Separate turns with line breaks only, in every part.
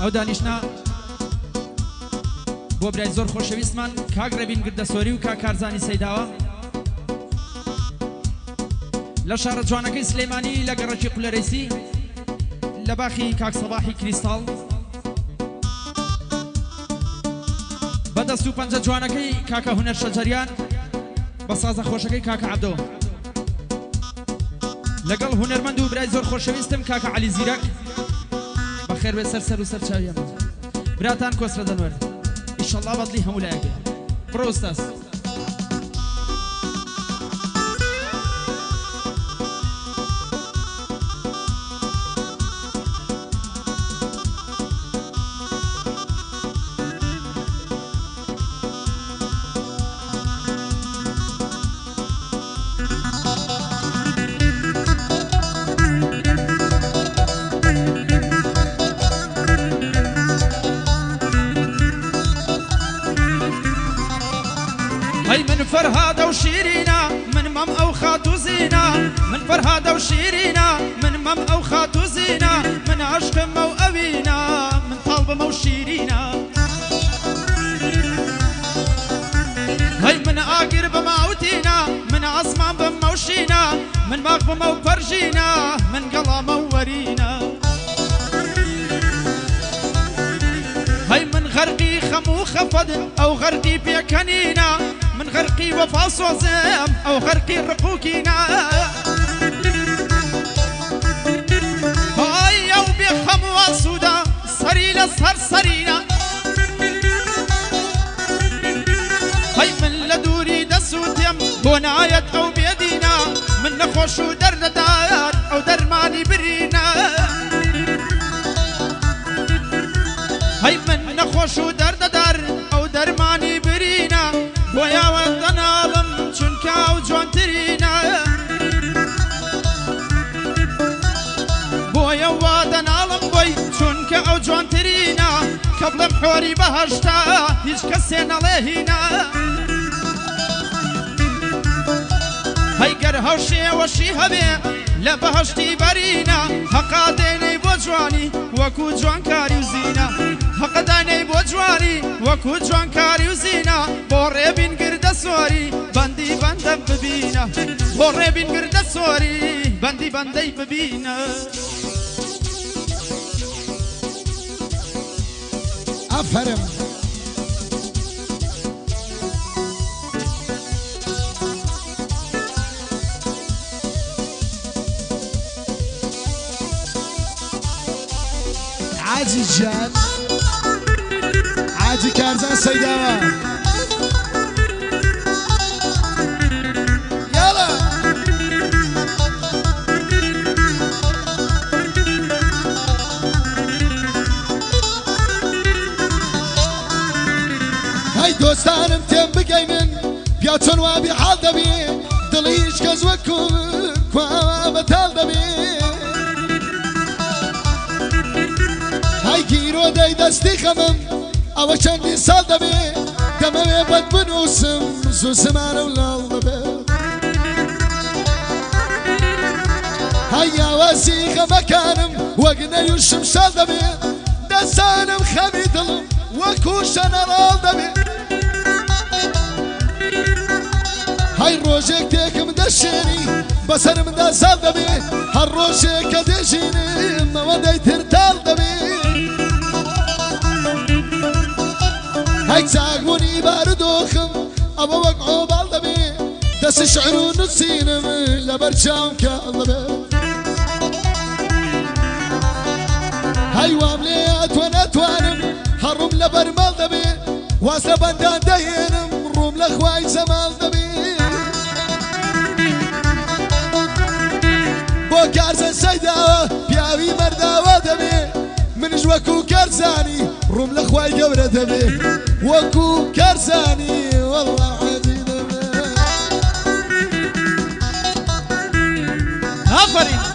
ئەو دانیشنا بۆ برای زۆر خۆشەویستمان کاک ڕێبین گردەسۆری و کاک کارزانی سەیداوە لە شارە جوانەکەی سلێمانی لە گەڕەکی قولەرەیسی لە باخی کاک سەباحی کریستاڵ بەدەست و پەنجە جوانەکەی کاکە هونەر شەجەریان بە سازە خۆشەکەی کاکە عەبدۆ لەگەڵ هونەرمەند و برای زۆر خۆشەویستم کاکە عەلی زیرەک بەخێر بێ سەر و سەر چاویەمە براتان کۆسرە دەنوەر ئیشەڵڵا بەدڵی هەموو لایەک بێ بڕۆ ئوستاز فرهادة وشيرينا من مم أو خاتو زينة من فرهادة وشيرينا من مم أو خاتو زينة من عشق مو أبينا من طلب مو شيرينا هاي من آقر بموتينا من عصمان بموشينا من ماغ بمو فرجينا من قلا مورينا هاي من غرقي خمو خفض أو غرقي بيكنينا من غرقي وفاص وزام أو غرقي رقوكينا هاي يوم بخمو السودا سرينا صار سرينا هاي من لدوري دسوت يم بنايت أو بيدينا من نخوش ودر دار أو درماني برينا هاي من نخوش ودر دار أو درماني برينا ويا وطنا ظن شنكا وجوانترينا بويا وطنا ظن بوي شنكا وجوانترينا قبل محوري بهشتا هيج كسينا لهينا هاي قرهوشي وشي هبي لا بهشتي برينا حقاديني بوجواني وكو جوان كاري وزينا حقاديني بوجواني وكو جوان كاري وزينا بوريبين قرد سوري بندي بندم ببينا بوريبين قرد سوري بندي بندي ببينا
أفرم عاجي جان عاجي كارزان سيداوة يلا هاي دوستانم تم بقيمن بياتون وابي حال دبي دليش كزوكو كوا بتال دبي هاي گیرو دی دستی خمم او چندی سال دبی دمم بد بنوسم زوسم آنو لال دبی هاي آوازی خمکانم وگنه یوشم شال دبی دستانم خمی دلم وکوشن رال دبی هاي روزك تكم دشيني بسرم دا سال دبي هر روزك دشيني ما ودي ترتال دبي هاي تاقوني باردوخم أبا وقعو بالدبي دس شعرو نسينم لبرشام كالدبي هاي واملي أتوانم هروم لبرمال دبي واسل بندان دينم روم لخواي زمال دبي بو كارزان سيداوة بياوي مرداوة دبي منش وكو كارزاني روم لخواي قبرة دبي وكو كارزاني والله عادي دبي
آفرين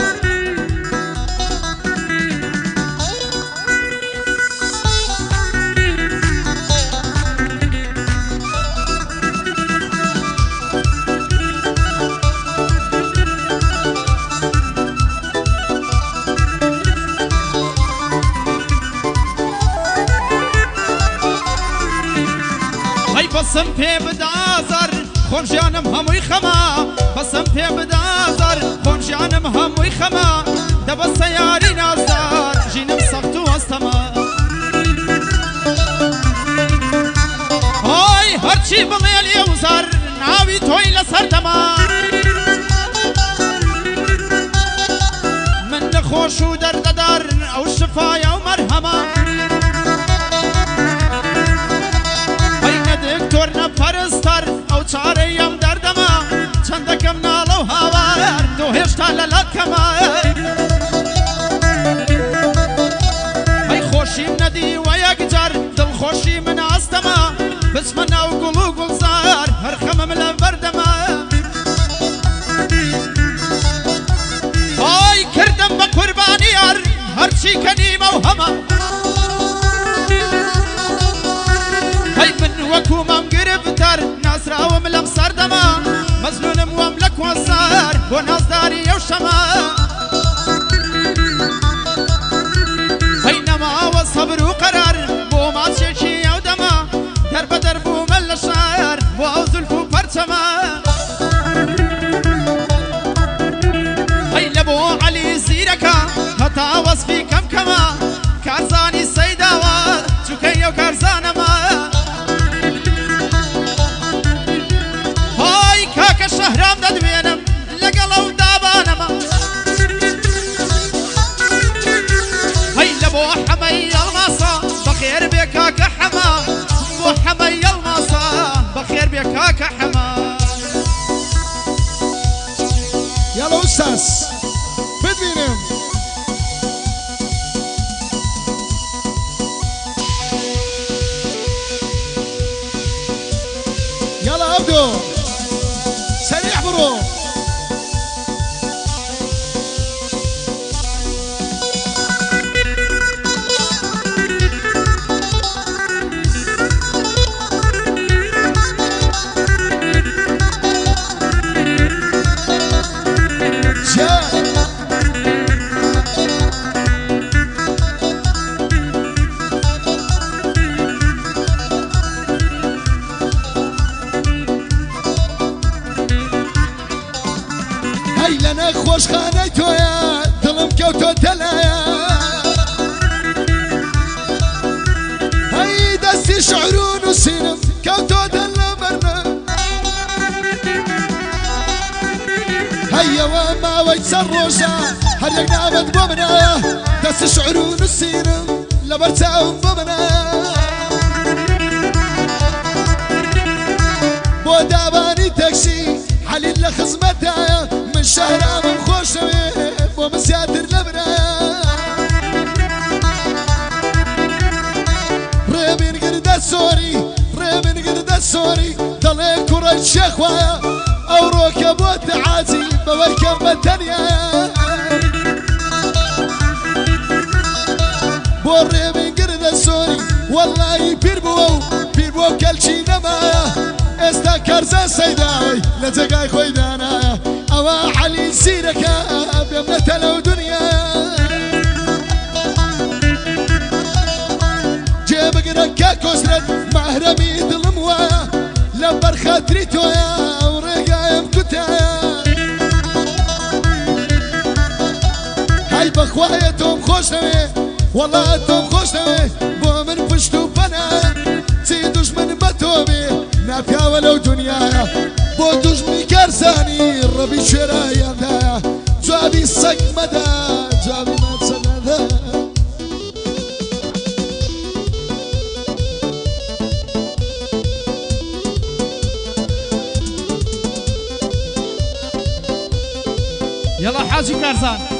بەسم پێ بدازەر خۆشیانم هەمووی خەما بەسم پێ بدازەر خۆشیانم هەمووی خەما دەبەستە یاری نازدار ژینم سەخت و هەستەما ئۆی هەرچی بڵێ لێوزەر ناوی تۆی لەسەر دەما من نەخۆش و دەردەدار ئەو شفایە و مەرهەما دکتۆر نەپەرستەر ئەو چارەیەم دەردەما چەندەکەم ناڵە و هاوار تۆ هێشتا لە لەتکەما ئەی خۆشیم نەدیوە یەکجار دڵخۆشی من ئاستەما بچمە ناو گوڵ و گوڵزار هەر خەمم لە بەردەما ئای کردم بە قوربانی یار هەرچی کە نیمە و هەما وەکو مام گرفتەر ناسراوم لەم سەردەما مەزلونم وەم لە کۆسار بۆ نازداری ئەو شەما هەی نەماوە سەبر و قەرار بۆ ماچێکی ئەو دەما دەربەدەر بوومە لە شار بۆ ئەو زولف و پەرچەما هەی لە بۆ عەلی زیرەکە هەتا وەسفی کەم کەما کارزانی سەیداوە چووکەی ئەو کارزانەما شهرام دەدوێنم لەگەڵ ئەو دابانەما هەی لە بۆ حەمەی ئەڵماسا بەخێر بێ کاکە حەما بۆ حەمەی ئەڵماسا بەخێر بێ کاکە حەما
یاڵە ئوستاس ببینم یاڵە عەبدۆ سريع برو لەنە خۆشخانەی تۆیە دڵم کەوتۆتە لایە هەی دەستی شعر و نووسینم کەوتۆتە لە بەرنە هەیەوە ماوەی چەند ڕۆژە هەر یەک نامەت بۆ منە دەستی شعر و نووسینم لەبەر چاوم بۆ منە بۆ دابانی تەکسی حەلیل لە خزمەتایە من شەهرامم خۆشەوێ بۆ من زیاتر لە برایە ڕێبین گردە سۆری ڕێبین گردە سۆری دەڵێ کوڕەی شێخوایە ئەو ڕۆکە بۆ تەعاجی بەوەی کەم بە تەنیایە بۆ ڕێبین گردە سۆری وەڵڵایی پیر بووە و پیر بۆ کەلچی نەمایە ئێستا کارزە سەیداوی لە جێگای خۆی دانایە ئەوە عەلی زیرەکە بێمنەتە لەو دنیایە جێبگرە کە کۆسرەت مەحرەمی دڵم وایە لەبەر خەتری تۆیە ئەو ڕێگایم کوتایە هەی بەخوایە تۆم خۆشەوێ وەڵا تۆم خۆشەوێ بۆ من پشت و پەنایە چی دوژمن بە تۆ بێ ناپیاوە لەو دنیایە بۆ دوژمنی کارزانی ڕەبی شوێرایەندایە جوابی سەگ مەدە جوابی ماچە نەدە
يلا حاجي كارزان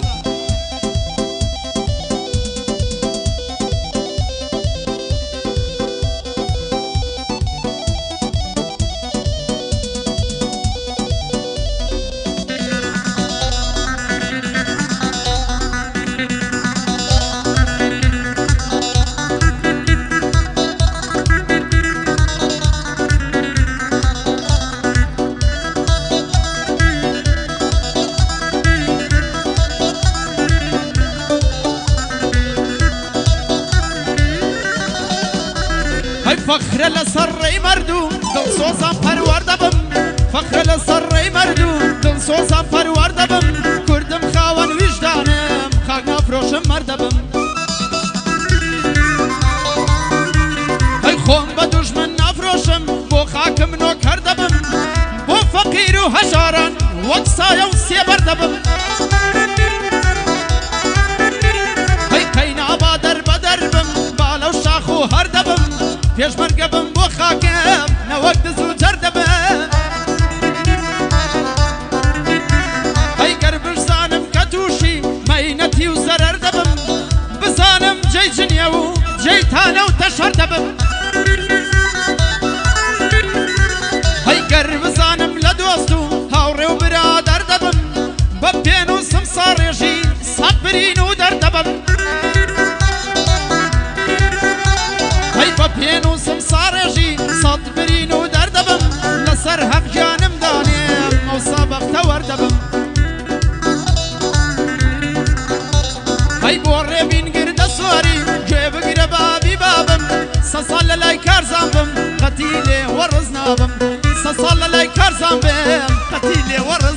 فخر لسر مردو دڵسۆزان پەروەەر دەبم فەقرە لە سەر ڕێی مەردوو دڵسۆزان پەروەەر دەبم کوردم خاوەن ویژدانم خاک نافرۆشم مەردەبم هەی خۆم بە دوژمن نافرۆشم بۆ خاکم نۆکەر دەبم بۆ فەقیر و هەژاران وەک سایە و سێبەر دەبم هەی قەینابا دەربەدەر بم با لەو شاخ و هەر دەبم پێشمەرگە بم بۆ خاکم نەوەک دز و جەر دەبم هەی گەر بزانم کە تووشی مەینەتی و زەرەر دەبم بزانم جێی جنیە و جێی تانە و تەشەر دەبم هەی گەر بزانم لە دۆست و هاوڕێ و برادەر دەبم بە پێنووسم ساڕێژی سەد برین و دەردەبم هەی بە پێنووسم ساڕێژی سەد برین و دەردەبم لەسەر هەق گیانم دانێم ئەوسا بەختەوەر دەبم هەی بۆ ڕێبین گردە سواری گوێ بگرە بابی بابم سە ساڵ لە لای کارزان بم قەتی لێوە ڕز نابم سە ساڵ لە لای کارزان بم قەتی لێوە ڕز